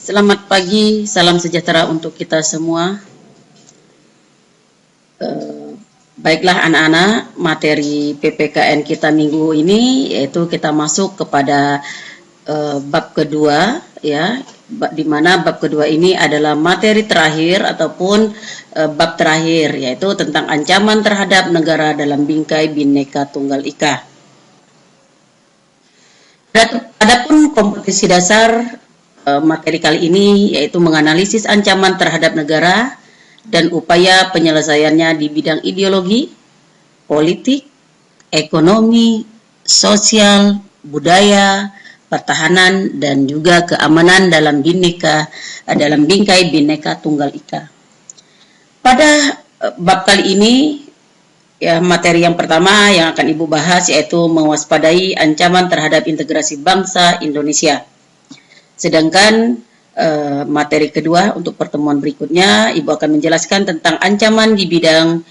Selamat pagi, salam sejahtera untuk kita semua. Baiklah anak-anak, materi PPKN kita minggu ini yaitu kita masuk kepada bab kedua, ya, di mana bab kedua ini adalah materi terakhir ataupun bab terakhir, yaitu tentang ancaman terhadap negara dalam bingkai Bhinneka Tunggal Ika. Adapun kompetensi dasar materi kali ini yaitu menganalisis ancaman terhadap negara dan upaya penyelesaiannya di bidang ideologi, politik, ekonomi, sosial, budaya, pertahanan, dan juga keamanan dalam bingkai Bhinneka Tunggal Ika. Pada bab kali ini, ya, materi yang pertama yang akan Ibu bahas yaitu mewaspadai ancaman terhadap integrasi bangsa Indonesia. Sedangkan materi kedua untuk pertemuan berikutnya, Ibu akan menjelaskan tentang ancaman di bidang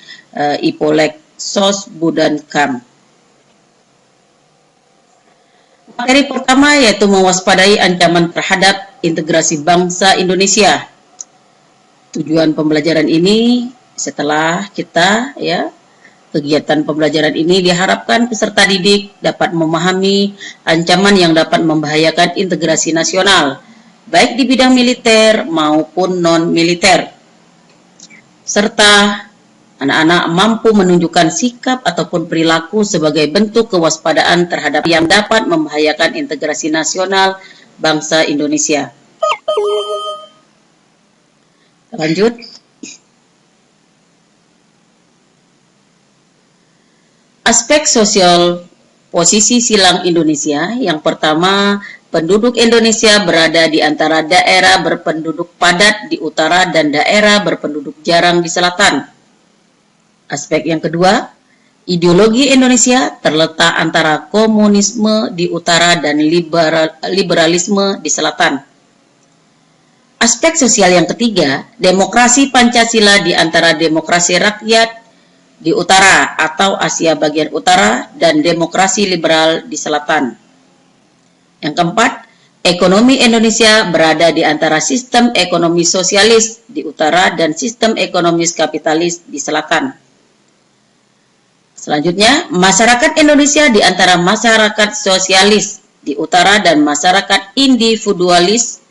IPOLEK, SOS, BUD, KAM. Materi pertama yaitu mewaspadai ancaman terhadap integrasi bangsa Indonesia. Tujuan pembelajaran ini setelah kita, ya, kegiatan pembelajaran ini diharapkan peserta didik dapat memahami ancaman yang dapat membahayakan integrasi nasional, baik di bidang militer maupun non-militer, serta anak-anak mampu menunjukkan sikap ataupun perilaku sebagai bentuk kewaspadaan terhadap yang dapat membahayakan integrasi nasional bangsa Indonesia. Lanjut. Aspek sosial posisi silang Indonesia. Yang pertama, penduduk Indonesia berada di antara daerah berpenduduk padat di utara dan daerah berpenduduk jarang di selatan. Aspek yang kedua, ideologi Indonesia terletak antara komunisme di utara dan liberalisme di selatan. Aspek sosial yang ketiga, demokrasi Pancasila di antara demokrasi rakyat di utara atau Asia bagian utara dan demokrasi liberal di selatan. Yang keempat, ekonomi Indonesia berada di antara sistem ekonomi sosialis di utara dan sistem ekonomi kapitalis di selatan. Selanjutnya, masyarakat Indonesia di antara masyarakat sosialis di utara dan masyarakat individualis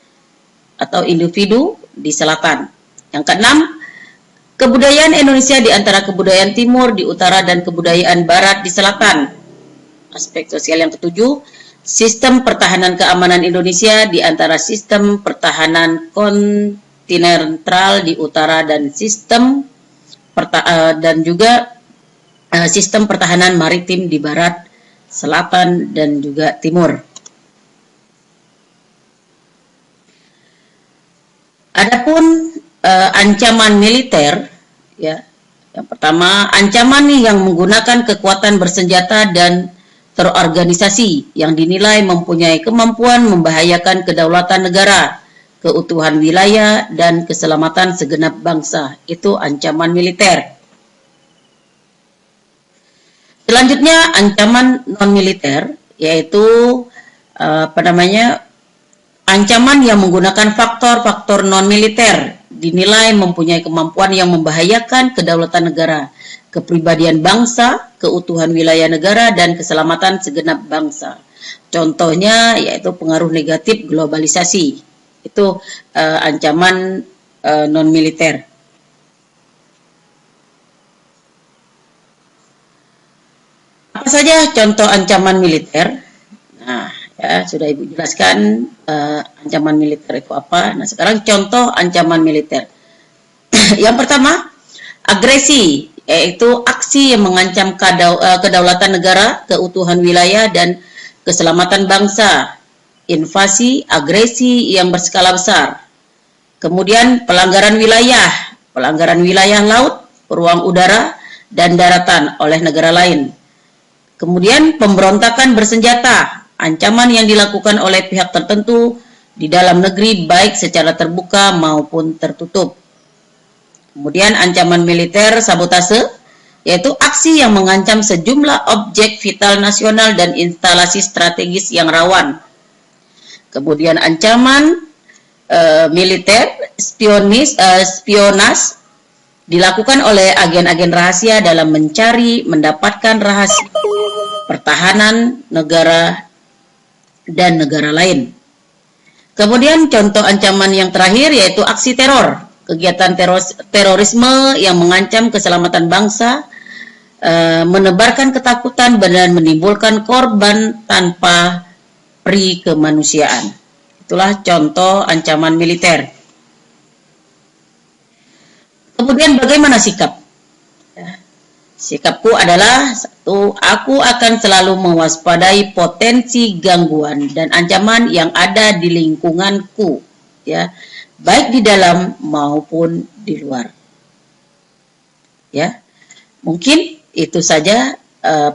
atau individu di selatan. Yang keenam, kebudayaan Indonesia di antara kebudayaan timur di utara dan kebudayaan barat di selatan. Aspek sosial yang ketujuh, sistem pertahanan keamanan Indonesia di antara sistem pertahanan kontinental di utara dan sistem sistem pertahanan maritim di barat, selatan, dan juga timur. Adapun ancaman militer, ya, yang pertama, ancaman yang menggunakan kekuatan bersenjata dan terorganisasi yang dinilai mempunyai kemampuan membahayakan kedaulatan negara, keutuhan wilayah, dan keselamatan segenap bangsa. Itu ancaman militer. Selanjutnya, ancaman non-militer, yaitu ancaman yang menggunakan faktor-faktor non-militer dinilai mempunyai kemampuan yang membahayakan kedaulatan negara, kepribadian bangsa, keutuhan wilayah negara, dan keselamatan segenap bangsa. Contohnya yaitu pengaruh negatif globalisasi. Itu ancaman non-militer. Apa saja contoh ancaman militer? Nah, ya, sudah Ibu jelaskan ancaman militer itu apa. Nah, sekarang contoh ancaman militer. Yang pertama, agresi, yaitu aksi yang mengancam kedaulatan negara, keutuhan wilayah, dan keselamatan bangsa. Invasi, agresi yang berskala besar. Kemudian pelanggaran wilayah laut, ruang udara, dan daratan oleh negara lain. Kemudian pemberontakan bersenjata, ancaman yang dilakukan oleh pihak tertentu di dalam negeri baik secara terbuka maupun tertutup. Kemudian ancaman militer sabotase, yaitu aksi yang mengancam sejumlah objek vital nasional dan instalasi strategis yang rawan. Kemudian ancaman militer, spionas dilakukan oleh agen-agen rahasia dalam mencari, mendapatkan rahasia pertahanan negara dan negara lain. Kemudian contoh ancaman yang terakhir yaitu aksi teror, kegiatan terorisme yang mengancam keselamatan bangsa, menebarkan ketakutan dan menimbulkan korban tanpa peri kemanusiaan. Itulah contoh ancaman militer. Kemudian bagaimana sikap? Sikapku adalah satu, aku akan selalu mewaspadai potensi gangguan dan ancaman yang ada di lingkunganku, ya, baik di dalam maupun di luar. Ya, mungkin itu saja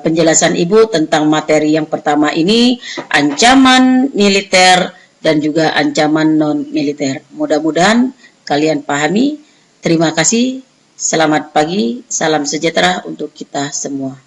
penjelasan Ibu tentang materi yang pertama ini, ancaman militer dan juga ancaman non-militer. Mudah-mudahan kalian pahami. Terima kasih, selamat pagi, salam sejahtera untuk kita semua.